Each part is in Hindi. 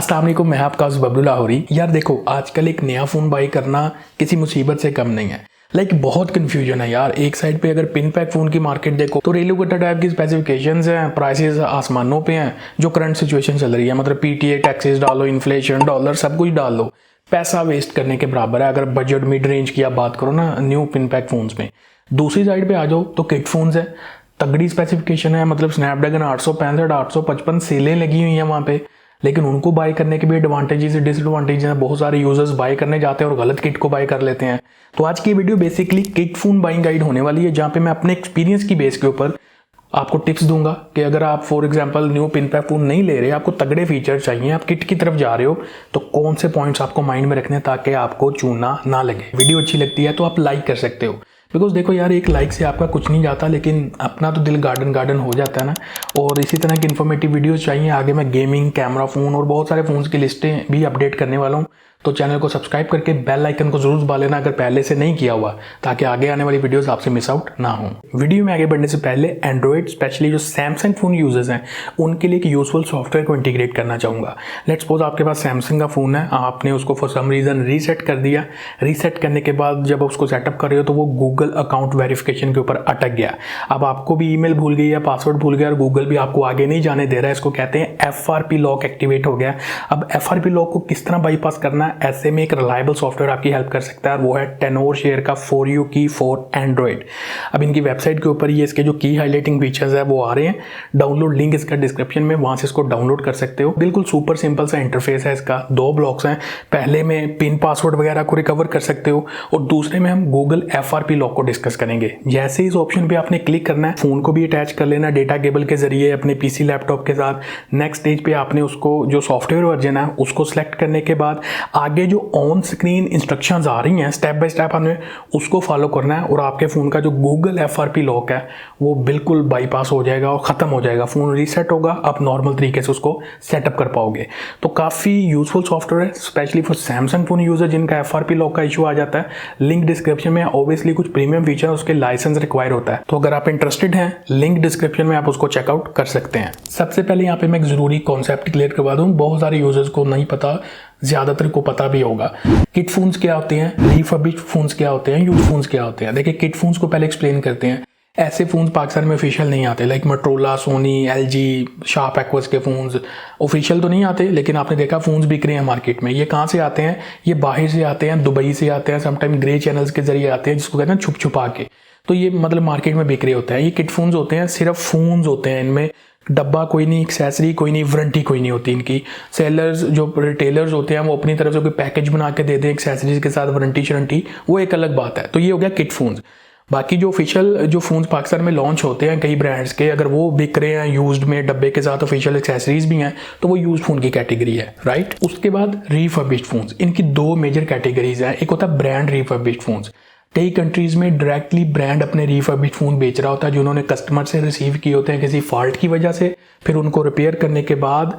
अस्सलाम वालेकुम, मैं आपका बबलू लाहौरी। यार देखो, आजकल एक नया फ़ोन बाई करना किसी मुसीबत से कम नहीं है। बहुत कन्फ्यूजन है यार। एक साइड पे अगर पिन पैक फ़ोन की मार्केट देखो तो रेलू कट्टा टाइप की स्पेसिफिकेशंस हैं, प्राइसेस आसमानों पे हैं। जो करंट सिचुएशन चल रही है, मतलब पीटीए, टैक्सेस डालो, इन्फ्लेशन, डॉलर, सब कुछ डाल दो, पैसा वेस्ट करने के बराबर है अगर बजट मिड रेंज की आप बात करो ना न्यू पिन पैक फ़ोन्स में। दूसरी साइड पे आ जाओ तो किट फ़ोन्स है, तगड़ी स्पेसिफिकेशन है, मतलब स्नैपड्रैगन 865, 855 सेलें लगी हुई हैं वहाँ पे। लेकिन उनको बाय करने के भी एडवांटेजेस डिसएडवांटेजेस हैं। बहुत सारे यूजर्स बाय करने जाते हैं और गलत किट को बाय कर लेते हैं। तो आज की video basically kit phone buying guide होने वाली है, जहां पे मैं अपने एक्सपीरियंस की बेस के ऊपर आपको टिप्स दूंगा कि अगर आप for example new pin pack phone नहीं ले रहे, आपको तगड़े फीचर चाहिए, आप किट की तरफ जा रहे हो, तो कौन से पॉइंट्स आपको माइंड में रखने ताकि आपको चूना ना लगे। वीडियो अच्छी लगती है तो आप लाइक कर सकते हो, बिकॉज देखो यार, एक लाइक से आपका कुछ नहीं जाता, लेकिन अपना तो दिल गार्डन गार्डन हो जाता है ना। और इसी तरह की इन्फॉर्मेटिव वीडियोस चाहिए। आगे मैं गेमिंग, कैमरा फ़ोन और बहुत सारे फ़ोन्स की लिस्टें भी अपडेट करने वाला हूँ। तो चैनल को सब्सक्राइब करके बेल आइकन को जरूर दबा लेना अगर पहले से नहीं किया हुआ, ताकि आगे आने वाली वीडियोस आपसे मिस आउट ना हो। वीडियो में आगे बढ़ने से पहले एंड्रॉइड, स्पेशली जो सैमसंग फ़ोन यूजर्स हैं, उनके लिए एक यूजफुल सॉफ्टवेयर को इंटीग्रेट करना चाहूँगा। लेट्स सपोज आपके पास सैमसंग का फ़ोन है, आपने उसको फॉर सम रीज़न रीसेट कर दिया। रीसेट करने के बाद जब उसको सेटअप कर रहे हो तो वो गूगल अकाउंट वेरिफिकेशन के ऊपर अटक गया। अब आपको भी ईमेल भूल गई या पासवर्ड भूल गया और गूगल भी आपको आगे नहीं जाने दे रहा है। इसको कहते हैं FRP लॉक एक्टिवेट हो गया। अब FRP लॉक को किस तरह बाईपास करना है, ऐसे में एक रिलायबल सॉफ्टवेयर आपकी हेल्प कर सकता है, और वो है टेनोरशेयर का फॉर यू की फॉर एंड्रॉइड। अब इनकी वेबसाइट के ऊपर ये इसके जो की हाईलाइटिंग फीचर्स है वो आ रहे हैं। डाउनलोड लिंक इसका डिस्क्रिप्शन में, वहां से इसको डाउनलोड कर सकते हो। बिल्कुल सुपर सिंपल सा इंटरफेस है इसका। 2 ब्लॉक्स हैं, पहले में पिन पासवर्ड वगैरह को रिकवर कर सकते हो और दूसरे में हम गूगल FRP लॉक को डिस्कस करेंगे। जैसे इस ऑप्शन पे आपने क्लिक करना है, फोन को भी अटैच कर लेना डेटा केबल के जरिए अपने PC लैपटॉप के साथ। नेक्स्ट स्टेज पे आपने उसको जो सॉफ्टवेयर वर्जन है उसको सिलेक्ट करने के बाद आगे जो ऑन स्क्रीन इंस्ट्रक्शंस आ रही हैं स्टेप बाय स्टेप हमें उसको फॉलो करना है, और आपके फ़ोन का जो गूगल FRP लॉक है वो बिल्कुल बाईपास हो जाएगा और ख़त्म हो जाएगा। फ़ोन रीसेट होगा, आप नॉर्मल तरीके से उसको सेटअप कर पाओगे। तो काफ़ी यूजफुल सॉफ्टवेयर है, specially for Samsung phone user जिनका FRP लॉक का इशू आ जाता है। लिंक डिस्क्रिप्शन में। ऑब्वियसली कुछ प्रीमियम फीचर उसके लाइसेंस रिक्वायर होता है, तो अगर आप इंटरेस्टेड हैं लिंक डिस्क्रिप्शन में आप उसको चेकआउट कर सकते हैं। सबसे पहले यहाँ पे मैं एक जरूरी कॉन्सेप्ट क्लियर करवा दूँ, बहुत सारे यूजर्स को नहीं पता, ज्यादातर को पता भी होगा। किट फोन्स क्या होते हैं, रिफर्बिश्ड फोन्स क्या होते हैं, यूज फोन्स क्या होते हैं। देखिए, किट फोन्स को पहले एक्सप्लेन करते हैं। ऐसे फोन्स पाकिस्तान में ऑफिशियल नहीं आते, like Motorola, Sony, LG, Sharp Aquos के फोन्स ऑफिशियल तो नहीं आते, लेकिन आपने देखा फोन्स बिक रहे हैं मार्केट में। ये कहाँ से आते हैं? ये बाहर से आते हैं, दुबई से आते हैं, समटाइम ग्रे चैनल्स के जरिए आते हैं, जिसको कहते हैं छुप छुपा के। तो ये मतलब मार्केट में बिक रहे होते हैं। ये किट फोन्स होते हैं, सिर्फ फोन्स होते हैं, इनमें डब्बा कोई नहीं, एक्सेसरी कोई नहीं, वारंटी कोई नहीं होती इनकी। सेलर्स जो रिटेलर्स होते हैं वो अपनी तरफ से कोई पैकेज बना के देते हैं एक्सेसरीज के साथ, वारंटी शरंटी, वो एक अलग बात है। तो ये हो गया किट फोन्स। बाकी जो ऑफिशियल जो फोन्स पाकिस्तान में लॉन्च होते हैं कई ब्रांड्स के, अगर वो बिक रहे हैं यूज्ड में डब्बे के साथ, ऑफिशियल एक्सेसरीज भी हैं, तो वो यूज्ड फोन की कैटेगरी है, राइट। उसके बाद रिफर्बिश्ड फोन्स, इनकी 2 मेजर कैटेगरीज हैं। एक होता है ब्रांड रिफर्बिश्ड फोन्स। कई कंट्रीज में डायरेक्टली ब्रांड अपने रिफर्बिश्ड फोन बेच रहा होता है, जो उन्होंने कस्टमर से रिसीव किए होते हैं किसी फॉल्ट की वजह से, फिर उनको रिपेयर करने के बाद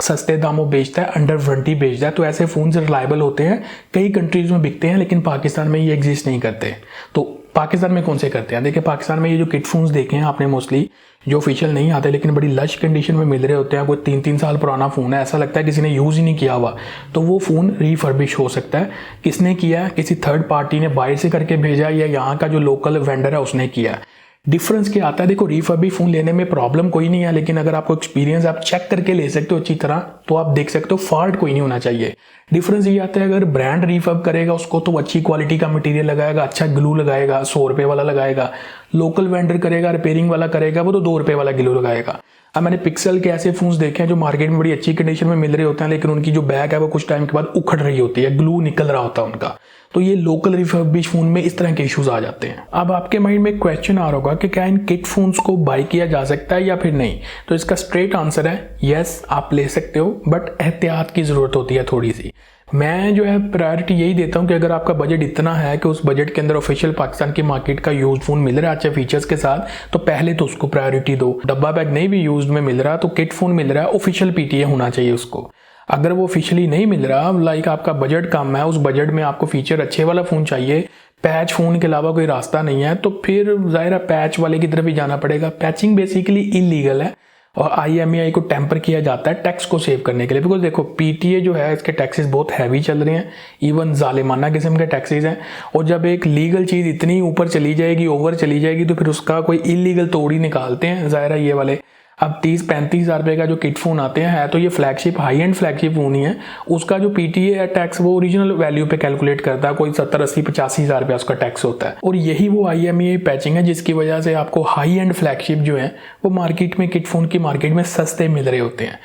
सस्ते दामों बेचता है, अंडर वारंटी बेचता है। तो ऐसे फोन रिलायबल होते हैं, कई कंट्रीज में बिकते हैं, लेकिन पाकिस्तान में ये एग्जिस्ट नहीं करते। तो पाकिस्तान में कौन से करते हैं? देखिए, पाकिस्तान में ये जो किट फोन्स देखे हैं आपने मोस्टली, जो ऑफिशियल नहीं आते लेकिन बड़ी लश कंडीशन में मिल रहे होते हैं, कोई 3-3 साल पुराना फ़ोन है, ऐसा लगता है किसी ने यूज़ ही नहीं किया हुआ, तो वो फ़ोन रिफर्बिश हो सकता है। किसने किया है? किसी थर्ड पार्टी ने बाहर से करके भेजा, या यहाँ का जो लोकल वेंडर है उसने किया है। डिफरेंस क्या आता है? देखो, रिफर्बिश फोन लेने में प्रॉब्लम कोई नहीं है, लेकिन अगर आपको एक्सपीरियंस आप चेक करके ले सकते हो अच्छी तरह, तो आप देख सकते हो फॉल्ट कोई नहीं होना चाहिए। डिफरेंस ये आता है, अगर ब्रांड रिफर्ब करेगा उसको तो अच्छी क्वालिटी का मटेरियल लगाएगा, अच्छा ग्लू लगाएगा, 100 रुपये वाला लगाएगा। लोकल वेंडर करेगा, रिपेयरिंग वाला करेगा, वो तो 2 रुपये वाला ग्लू लगाएगा। अब मैंने पिक्सल के ऐसे फोन्स देखे हैं जो मार्केट में बड़ी अच्छी कंडीशन में मिल रहे होते हैं, लेकिन उनकी जो बैक है वो कुछ टाइम के बाद उखड़ रही होती है, ग्लू निकल रहा होता है उनका। तो ये लोकल रिफर्बिश फोन में इस तरह के इश्यूज आ जाते हैं। अब आपके माइंड में क्वेश्चन आ रहा होगा कि क्या इन किट फोन्स को बाय किया जा सकता है या फिर नहीं? तो इसका स्ट्रेट आंसर है यस, आप ले सकते हो, बट एहतियात की जरूरत होती है थोड़ी सी। मैं जो है प्रायोरिटी यही देता हूं कि अगर आपका बजट इतना है कि उस बजट के अंदर ऑफिशियल पाकिस्तान की मार्केट का यूज फोन मिल रहा है अच्छे फीचर्स के साथ, तो पहले तो उसको प्रायोरिटी दो। डब्बा बैग नहीं भी यूज में मिल रहा तो किट फोन मिल रहा है, ऑफिशियल PTA होना चाहिए उसको। अगर वो ऑफिशियली नहीं मिल रहा, लाइक आपका बजट कम है, उस बजट में आपको फीचर अच्छे वाला फ़ोन चाहिए, पैच फ़ोन के अलावा कोई रास्ता नहीं है, तो फिर ज़ाहिर है पैच वाले की तरफ ही जाना पड़ेगा। पैचिंग बेसिकली इलीगल है, और IMEI को टेम्पर किया जाता है टैक्स को सेव करने के लिए। बिकॉज देखो PTA जो है इसके टैक्सेस बहुत हैवी चल रहे हैं, इवन जालिमाना किस्म के टैक्सेस हैं। और जब एक लीगल चीज़ इतनी ऊपर चली जाएगी, ओवर चली जाएगी, तो फिर उसका कोई इलीगल तोड़ ही निकालते हैं ज़ाहिर है ये वाले। अब 30-35 हज़ार रुपये का जो किट फ़ोन आते हैं, है तो ये flagship high end flagship phone ही है, उसका जो PTA है टैक्स वो ओरिजिनल वैल्यू पे कैलकुलेट करता है, कोई 70-80-85 हज़ार रुपया उसका टैक्स होता है। और यही वो IMEI पैचिंग है जिसकी वजह से आपको हाई एंड फ्लैगशिप जो है वो मार्केट में, किट फ़ोन की मार्केट में सस्ते मिल रहे होते हैं,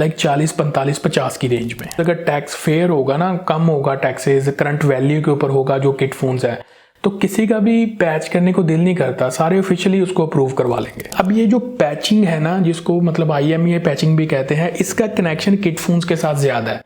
लाइक 40, 45, 50 की रेंज में। अगर टैक्स फेयर होगा ना, कम होगा टैक्सेस, करंट वैल्यू के ऊपर होगा जो किट फोन्स है, तो किसी का भी पैच करने को दिल नहीं करता, सारे ऑफिशियली उसको अप्रूव करवा लेंगे। अब ये जो पैचिंग है ना, जिसको मतलब IMEI पैचिंग भी कहते हैं, इसका कनेक्शन किट फोन्स के साथ ज़्यादा है।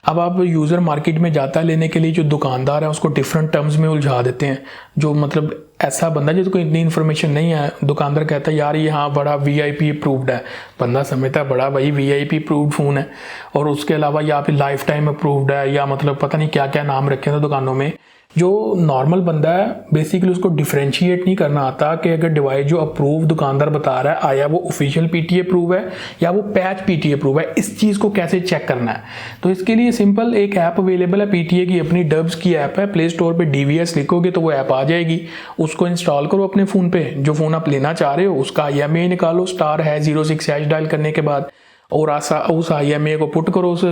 अब आप यूज़र मार्केट में जाता है लेने के लिए, जो दुकानदार है उसको डिफरेंट टर्म्स में उलझा देते हैं। जो मतलब ऐसा बंदा जिसको इतनी इन्फॉर्मेशन नहीं है, दुकानदार कहता है यार ये हाँ बड़ा VIP अप्रूव्ड है, बंदा समझता है बड़ा भाई VIP अप्रूव्ड फ़ोन है, और उसके अलावा या फिर लाइफ टाइम अप्रूव्ड है, या मतलब पता नहीं क्या क्या नाम रखे हैं दुकानों में। जो नॉर्मल बंदा है बेसिकली उसको डिफरेंशिएट नहीं करना आता कि अगर डिवाइस जो अप्रूव दुकानदार बता रहा है, आया वो ऑफिशियल PTA अप्रूव है या वो पैच PTA अप्रूव है, इस चीज़ को कैसे चेक करना है। तो इसके लिए सिंपल एक ऐप अवेलेबल है PTA की, अपनी डब्स की ऐप है, प्ले स्टोर पे DVS लिखोगे तो वो ऐप आ जाएगी, उसको इंस्टॉल करो अपने फ़ोन पे। जो फ़ोन आप लेना चाह रहे हो उसका IMEI निकालो, *06# डायल करने के बाद, और उस IMEI को पुट करो उस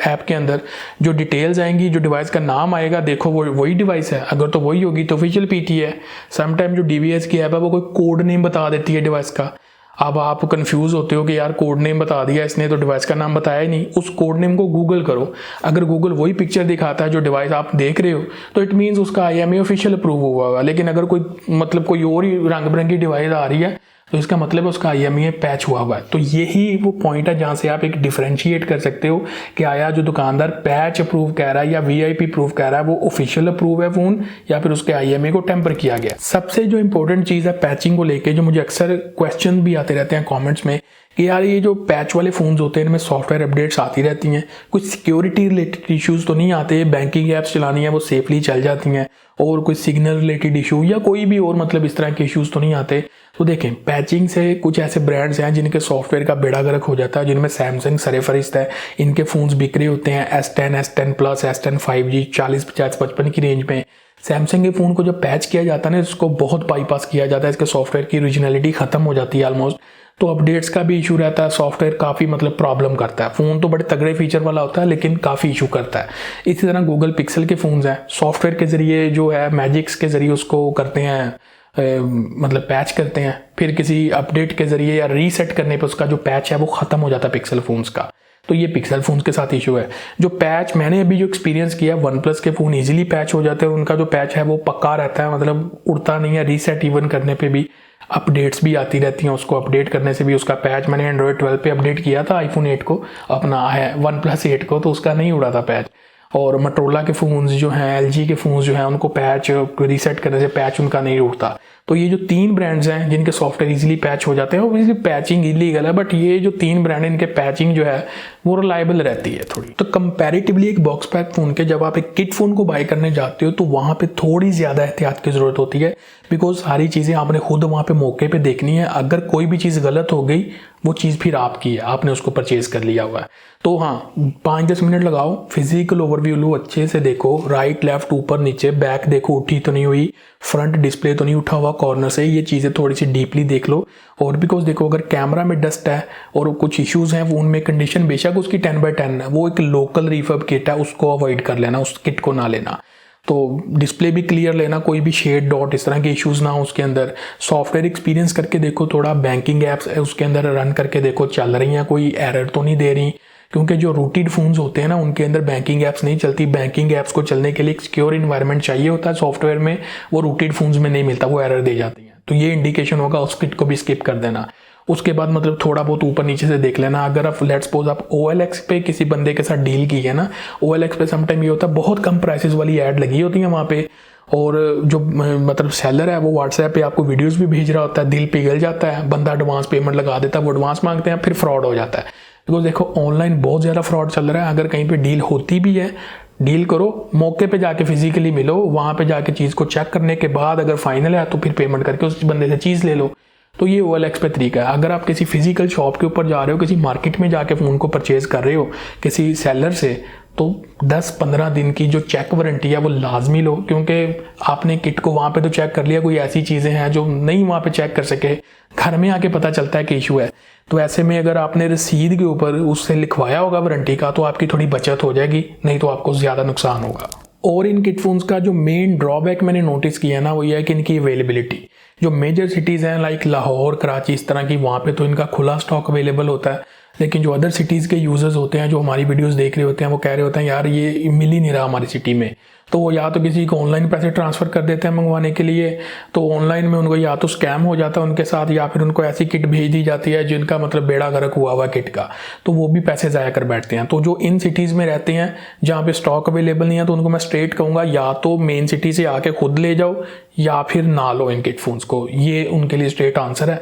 ऐप के अंदर। जो डिटेल्स आएंगी, जो डिवाइस का नाम आएगा, देखो वो वही डिवाइस है, अगर तो वही होगी तो ऑफिशियल PTA है। समटाइम जो DVS की ऐप है वो कोई कोड नेम बता देती है डिवाइस का। अब आप कंफ्यूज होते हो कि यार कोड नेम बता दिया इसने तो डिवाइस का नाम बताया ही नहीं। उस कोड नेम को गूगल करो, अगर गूगल वही पिक्चर दिखाता है जो डिवाइस आप देख रहे हो, तो इट मीन्स उसका IMEI ऑफिशियल अप्रूव हुआ होगा। लेकिन अगर कोई और ही रंग बिरंगी डिवाइस आ रही है तो इसका मतलब है उसका IMEI पैच हुआ हुआ है। तो यही वो पॉइंट है जहाँ से आप एक डिफरेंशिएट कर सकते हो कि आया जो दुकानदार पैच अप्रूव कह रहा है या VIP अप्रूव कह रहा है वो ऑफिशियल अप्रूव है फ़ोन, या फिर उसके IMEI को टेम्पर किया गया। सबसे जो इंपॉर्टेंट चीज़ है पैचिंग को लेके, जो मुझे अक्सर क्वेश्चन भी आते रहते हैं कॉमेंट्स में कि यार ये जो पैच वाले फ़ोन्स होते हैं इनमें सॉफ्टवेयर अपडेट्स आती रहती हैं, कुछ सिक्योरिटी रिलेटेड इश्यूज़ तो नहीं आते, बैंकिंग ऐप्स चलानी है वो सेफली चल जाती हैं, और कोई सिग्नल रिलेटेड इशू या कोई भी और मतलब इस तरह के इश्यूज़ तो नहीं आते। तो देखें पैचिंग से कुछ ऐसे ब्रांड्स हैं जिनके सॉफ्टवेयर का बेड़ा गर्क हो जाता है, जिनमें सैमसंग सरफहरिस्त है। इनके फ़ोन्स बिक रहे होते हैं S10, S10 Plus, S10 5G 40, 50, 55 की रेंज में। सैमसंग के फ़ोन को जब पैच किया जाता है ना, इसको बहुत बाईपास किया जाता है, इसके सॉफ्टवेयर की ओरिजिनलिटी ख़त्म हो जाती है ऑलमोस्ट। तो अपडेट्स का भी इशू रहता है, सॉफ्टवेयर काफ़ी मतलब प्रॉब्लम करता है। फ़ोन तो बड़े तगड़े फीचर वाला होता है लेकिन काफ़ी इशू करता है। इसी तरह गूगल पिक्सल के फ़ोन्स हैं, सॉफ्टवेयर के ज़रिए जो है मैजिक्स के ज़रिए उसको करते हैं, मतलब पैच करते हैं, फिर किसी अपडेट के ज़रिए या रीसेट करने पर उसका जो पैच है वो ख़त्म हो जाता है पिक्सल फ़ोन्स का। तो ये पिक्सल फ़ोन्स के साथ इशू है। जो पैच मैंने अभी जो एक्सपीरियंस किया, OnePlus के फ़ोन इजीली पैच हो जाते हैं, उनका जो पैच है वो पक्का रहता है, मतलब उड़ता नहीं है। रीसेट इवन करने पे भी, अपडेट्स भी आती रहती हैं, उसको अपडेट करने से भी उसका पैच, मैंने Android 12 पे अपडेट किया था iPhone 8 को, अपना है OnePlus 8 को, तो उसका नहीं उड़ा था पैच। और मोटोरोला के फ़ोन्स जो हैं, LG के फ़ोन्स जो हैं, उनको पैच रीसेट करने से पैच उनका नहीं उड़ता। तो ये जो 3 ब्रांड्स हैं जिनके सॉफ्टवेयर इजीली पैच हो जाते हैं, और पैचिंग इलीगल है, बट ये जो 3 ब्रांड हैं इनके पैचिंग जो है वो रिलायबल रहती है थोड़ी। तो कंपैरेटिवली एक बॉक्स पैक फ़ोन के जब आप एक किट फ़ोन को बाय करने जाते हो तो वहाँ पे थोड़ी ज़्यादा एहतियात की ज़रूरत होती है, बिकॉज सारी चीज़ें आपने खुद वहाँ पे मौके पे देखनी है। अगर कोई भी चीज़ गलत हो गई, वो चीज़ फिर आपकी है, आपने उसको परचेज कर लिया हुआ है। तो हाँ, 5-10 मिनट लगाओ, फिजिकल ओवरव्यू लो, अच्छे से देखो, राइट लेफ्ट ऊपर नीचे, बैक देखो उठी तो नहीं हुई, फ्रंट डिस्प्ले तो नहीं उठा हुआ कॉर्नर से, ये चीज़ें थोड़ी सी डीपली देख लो। और बिकॉज देखो अगर कैमरा में डस्ट है और कुछ इश्यूज़ हैं फ़ोन में, कंडीशन बेशक उसकी 10/10 है, वो एक लोकल रिफर्ब किट है, उसको अवॉइड कर लेना, उस किट को ना लेना। तो डिस्प्ले भी क्लियर लेना, कोई भी शेड डॉट इस तरह के इश्यूज़ ना हो उसके अंदर। सॉफ्टवेयर एक्सपीरियंस करके देखो, थोड़ा बैंकिंग ऐप्स उसके अंदर रन करके देखो चल रही हैं, कोई एरर तो नहीं दे रही, क्योंकि जो रूटेड फ़ोन्स होते हैं ना उनके अंदर बैंकिंग ऐप्स नहीं चलती। बैंकिंग ऐप्स को चलने के लिए एक सिक्योर इन्वायरमेंट चाहिए होता है सॉफ्टवेयर में, वो रूटेड फ़ोन्स में नहीं मिलता, वो एरर दे जाती हैं। तो ये इंडिकेशन होगा, उस किट को भी स्किप कर देना। उसके बाद मतलब थोड़ा बहुत ऊपर नीचे से देख लेना। अगर आप लेट्स सपोज आप OLX पे किसी बंदे के साथ डील की है ना, OLX पे समटाइम ये होता है बहुत कम प्राइसेस वाली ऐड लगी होती है वहाँ पे, और जो मतलब सेलर है वो व्हाट्सएप पे आपको वीडियोस भी भेज रहा होता है, दिल पिघल जाता है, बंदा एडवांस पेमेंट लगा देता है, वो एडवांस मांगते हैं, फिर फ्रॉड हो जाता है। बिकॉज देखो ऑनलाइन बहुत ज़्यादा फ्रॉड चल रहा है। अगर कहीं पे डील होती भी है, डील करो, मौके पे जाके फिजिकली मिलो, वहाँ पे जाके चीज़ को चेक करने के बाद अगर फाइनल है तो फिर पेमेंट करके उस बंदे से चीज़ ले लो। तो ये OLX पे तरीका है। अगर आप किसी फिजिकल शॉप के ऊपर जा रहे हो, किसी मार्केट में जाके फ़ोन को परचेज़ कर रहे हो किसी सेलर से, तो 10-15 दिन की जो चेक वारंटी है वो लाजमी लो, क्योंकि आपने किट को वहाँ पे तो चेक कर लिया, कोई ऐसी चीज़ें हैं जो नहीं वहाँ पे चेक कर सके, घर में आके पता चलता है कि इशू है। तो ऐसे में अगर आपने रसीद के ऊपर उससे लिखवाया होगा वारंटी का, तो आपकी थोड़ी बचत हो जाएगी, नहीं तो आपको ज़्यादा नुकसान होगा। और इन किट फोन्स का जो मेन ड्रॉबैक मैंने नोटिस किया ना, वो ये है कि इनकी अवेलेबिलिटी, जो मेजर सिटीज़ हैं लाइक लाहौर, कराची, इस तरह की, वहाँ पे तो इनका खुला स्टॉक अवेलेबल होता है। लेकिन जो अदर सिटीज़ के यूज़र्स होते हैं, जो हमारी वीडियोस देख रहे होते हैं, वो कह रहे होते हैं यार ये मिल ही नहीं रहा हमारी सिटी में। तो वो या तो किसी को ऑनलाइन पैसे ट्रांसफ़र कर देते हैं मंगवाने के लिए, तो ऑनलाइन में उनको या तो स्कैम हो जाता है उनके साथ, या फिर उनको ऐसी किट भेज दी जाती है जिनका मतलब बेड़ा गर्क हुआ हुआ किट का, तो वो भी पैसे ज़ाया कर बैठते हैं। तो जो इन सिटीज़ में रहते हैं जहाँ पे स्टॉक अवेलेबल नहीं है, तो उनको मैं स्ट्रेट कहूँगा या तो मेन सिटी से आके खुद ले जाओ या फिर ना लो इन किट फोन्स को, ये उनके लिए स्ट्रेट आंसर है।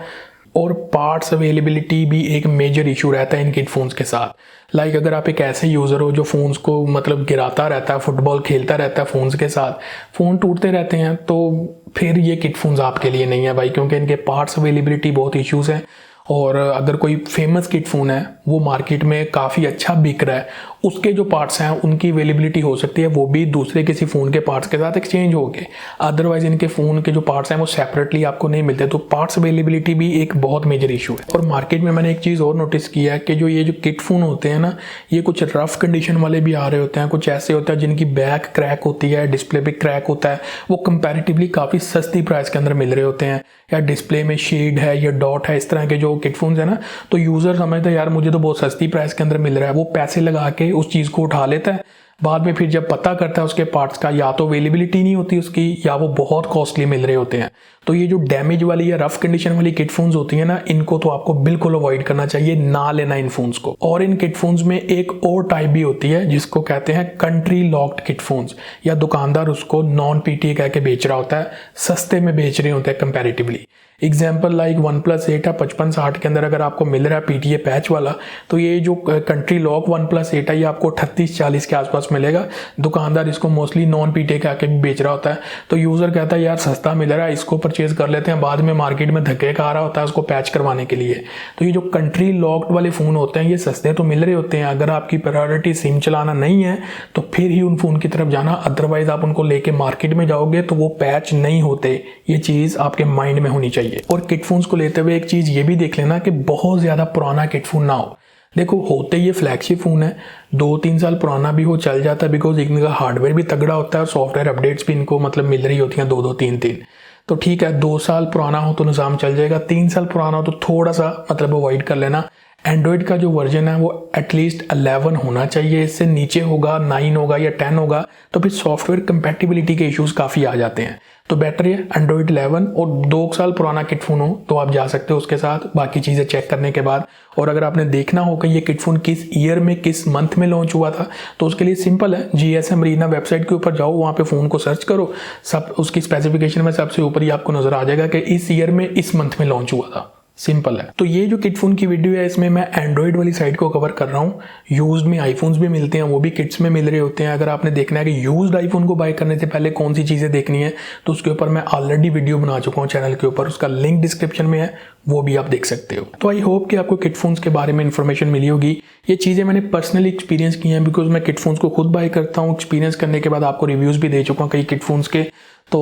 और पार्ट्स अवेलेबिलिटी भी एक मेजर इशू रहता है इन किट फोन्स के साथ। लाइक अगर आप एक ऐसे यूज़र हो जो फ़ोन्स को मतलब गिराता रहता है, फुटबॉल खेलता रहता है फ़ोन्स के साथ, फ़ोन टूटते रहते हैं, तो फिर ये किट फोन्स आपके लिए नहीं है भाई, क्योंकि इनके पार्ट्स अवेलेबिलिटी बहुत इश्यूज़ हैं। और अगर कोई फेमस किट फ़ोन है वो मार्केट में काफ़ी अच्छा बिक रहा है, उसके जो पार्ट्स हैं उनकी अवेलेबिलिटी हो सकती है वो भी दूसरे किसी फ़ोन के पार्ट्स के साथ एक्सचेंज हो गए। अदरवाइज़ इनके फ़ोन के जो पार्ट्स हैं वो सेपरेटली आपको नहीं मिलते, तो पार्ट्स अवेलेबिलिटी भी एक बहुत मेजर इशू है। और मार्केट में मैंने एक चीज़ और नोटिस किया है कि ये जो किट फ़ोन होते हैं ना, ये कुछ रफ़ कंडीशन वाले भी आ रहे होते हैं, कुछ ऐसे होते हैं जिनकी बैक क्रैक होती है, डिस्प्ले भी क्रैक होता है, वो कंपैरेटिवली काफ़ी सस्ती प्राइस के अंदर मिल रहे होते हैं, या डिस्प्ले में शेड है या डॉट है, इस तरह के जो किट फोन्स है ना, तो यूज़र समझता है यार मुझे तो बहुत सस्ती प्राइस के अंदर मिल रहा है, वो पैसे लगा के उस चीज़ को उठा लेता है। बाद में फिर जब पता करता है उसके पार्ट्स का, या तो अवेलेबिलिटी नहीं होती उसकी, या वो बहुत कॉस्टली मिल रहे होते हैं। तो ये जो डैमेज वाली या रफ कंडीशन वाली किट फोन्स होती है ना, इनको तो आपको बिल्कुल अवॉइड करना चाहिए, ना लेना इन फोन्स को। और इन किट फोन्स में एक और टाइप भी होती है जिसको कहते हैं कंट्री लॉक्ड किट फोन्स, या दुकानदार उसको नॉन PTA कह के बेच रहा होता है, सस्ते में बेच रहे होते हैं कंपैरेटिवली। एग्जाम्पल लाइक OnePlus 8 है 5560 के अंदर अगर आपको मिल रहा है PTA पैच वाला, तो ये जो कंट्री लॉक OnePlus 8 है ये आपको 38-40 के आसपास मिलेगा। दुकानदार इसको मोस्टली नॉन PTA कह के भी बेच रहा होता है, तो यूज़र कहता है यार सस्ता मिल रहा है, इसको परचेज कर लेते हैं, बाद में मार्केट में धक्के खा रहा होता है उसको पैच करवाने के लिए। तो ये जो कंट्री लॉक्ड वाले फ़ोन होते हैं ये सस्ते तो मिल रहे होते हैं, अगर आपकी प्रायोरिटी सिम चलाना नहीं है तो फिर ही उन फ़ोन की तरफ जाना, अदरवाइज आप उनको लेके मार्केट में जाओगे तो वो पैच नहीं होते, ये चीज़ आपके माइंड में होनी चाहिए। और किट फोन्स को लेते हुए एक चीज़ ये भी देख लेना कि बहुत ज़्यादा पुराना किट फोन ना हो। देखो होते ये फ्लैगशिप फ़ोन है, 2-3 साल पुराना भी हो चल जाता है, बिकॉज इनका हार्डवेयर भी तगड़ा होता है और सॉफ्टवेयर अपडेट्स भी इनको मतलब मिल रही होती हैं 2-2, 3-3। तो ठीक है, 2 साल पुराना हो तो निज़ाम चल जाएगा, 3 साल पुराना हो तो थोड़ा सा मतलब अवॉइड कर लेना। एंड्रॉयड का जो वर्जन है वो एटलीस्ट 11 होना चाहिए, इससे नीचे होगा 9 होगा या 10 होगा तो फिर सॉफ्टवेयर कंपैटिबिलिटी के इश्यूज़ काफ़ी आ जाते हैं। तो बेटर है एंड्रॉयड 11, और 2 साल पुराना किट फोन हो तो आप जा सकते हो उसके साथ, बाकी चीज़ें चेक करने के बाद। और अगर आपने देखना हो कि ये किट फोन किस ईयर में किस मंथ में लॉन्च हुआ था, तो उसके लिए सिंपल है, GSM Arena वेबसाइट के ऊपर जाओ, वहाँ पे फ़ोन को सर्च करो, सब उसकी स्पेसिफिकेशन में सबसे ऊपर ही आपको नज़र आ जाएगा कि इस ईयर में इस मंथ में लॉन्च हुआ था। सिंपल है। तो ये जो किट फोन की वीडियो है इसमें मैं एंड्रॉयड वाली साइड को कवर कर रहा हूँ। यूज्ड में आईफोन्स भी मिलते हैं, वो भी किट्स में मिल रहे होते हैं। अगर आपने देखना है कि यूज्ड आईफोन को बाय करने से पहले कौन सी चीज़ें देखनी है, तो उसके ऊपर मैं ऑलरेडी वीडियो बना चुका हूँ चैनल के ऊपर, उसका लिंक डिस्क्रिप्शन में है, वो भी आप देख सकते हो। तो आई होप कि आपको किट फोन्स के बारे में इन्फॉर्मेशन मिली होगी। ये चीज़ें मैंने पर्सनली एक्सपीरियंस की हैं, बिकॉज मैं किट फोन्स को खुद बाय करता हूँ। एक्सपीरियंस करने के बाद आपको रिव्यूज़ भी दे चुका हूँ कई किट फोन्स के। तो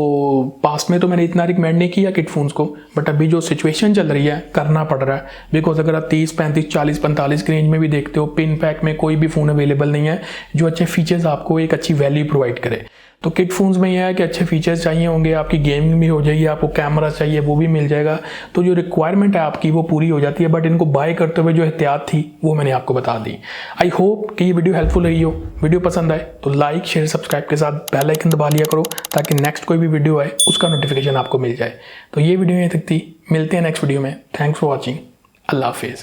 पास्ट में तो मैंने इतना रिकमेंड नहीं किया किट फोन्स को, बट अभी जो सिचुएशन चल रही है करना पड़ रहा है, बिकॉज अगर आप 30, 35, 40, 45 की रेंज में भी देखते हो, पिन पैक में कोई भी फ़ोन अवेलेबल नहीं है जो अच्छे फीचर्स आपको एक अच्छी वैल्यू प्रोवाइड करे। तो किट फोन्स में यह है कि अच्छे फीचर्स चाहिए होंगे, आपकी गेमिंग भी हो जाएगी, आपको कैमरा चाहिए वो भी मिल जाएगा, तो जो रिक्वायरमेंट है आपकी वो पूरी हो जाती है। बट इनको बाय करते हुए जो एहतियात थी वो मैंने आपको बता दी। आई होप कि ये वीडियो हेल्पफुल रही हो। वीडियो पसंद आए तो लाइक, शेयर, सब्सक्राइब के साथ बेल आइकन दबा लिया करो, ताकि नेक्स्ट कोई भी वीडियो आए उसका नोटिफिकेशन आपको मिल जाए। तो ये वीडियो यहीं तक थी, मिलते हैं नेक्स्ट वीडियो में। Thanks for watching. अल्लाह हाफिज़।